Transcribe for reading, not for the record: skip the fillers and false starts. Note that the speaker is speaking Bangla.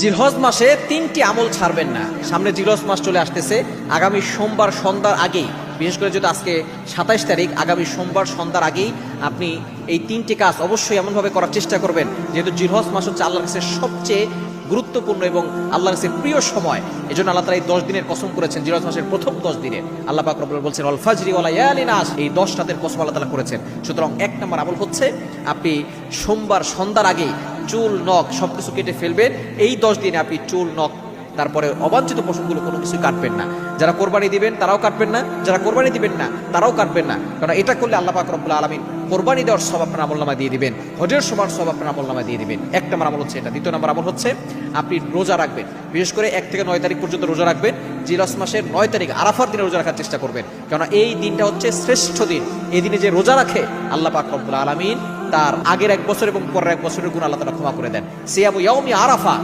জিলহজ মাসে 3টি আমল ছাড়বেন না। সামনে জিলহজ মাস চলে আসতেছে। আগামী সোমবার সন্ধ্যার আগেই, বিশেষ করে যদি আজকে 27 তারিখ, আগামী সোমবার সন্ধ্যার আগেই আপনি এই 3টি কাজ অবশ্যই এমনভাবে করার চেষ্টা করবেন, যেহেতু জিলহজ মাস হচ্ছে আল্লাহর কাছে সবচেয়ে গুরুত্বপূর্ণ এবং আল্লাহর কাছে প্রিয় সময়। এই জন্য আল্লাহ তাআলা এই 10 দিনের কসম করেছেন। জিলহজ মাসের প্রথম 10 দিনের আল্লাহ পাক রব্বুল বলছেন ওয়াল ফাজরি ওয়া লায়ালিন আশ, এই 10 রাতের কসম আল্লাহ তাআলা করেছেন। সুতরাং 1 নম্বর আমল হচ্ছে আপনি সোমবার সন্ধ্যার আগেই চুল নখ সবকিছু কেটে ফেলবেন। এই 10 দিনে আপনি চুল নখ তারপরে অবাঞ্ছিত পশুগুলো কোনো কিছু কাটবেন না। যারা কোরবানি দিবেন তারাও কাটবেন না, যারা কোরবানি দিবেন না তারাও কাটবেন না, কারণ এটা করলে আল্লাহ পাক রব্বুল আলামিন কোরবানি দেওয়ার সওয়াব আপনার আমলনামায় দিয়ে দিবেন, হজের সবার সওয়াব আপনার আমলনামায় দিয়ে দিবেন। 1 নম্বর আমল হচ্ছে এটা। 2 নম্বর আমল হচ্ছে আপনি রোজা রাখবেন, বিশেষ করে 1 থেকে 9 তারিখ পর্যন্ত রোজা রাখবেন। জিলহজ মাসের 9 তারিখ আরাফার দিনে রোজা রাখার চেষ্টা করবেন, কারণ এই দিনটা হচ্ছে শ্রেষ্ঠ দিন। এই দিনে যে রোজা রাখে আল্লাহ পাক রব্বুল আলামিন তার আগের 1 বছর এবং পরের 1 বছরের গুনাহ আল্লাহ তাআলা ক্ষমা করে দেন। সিয়ামু ইয়াউমি আরাফা,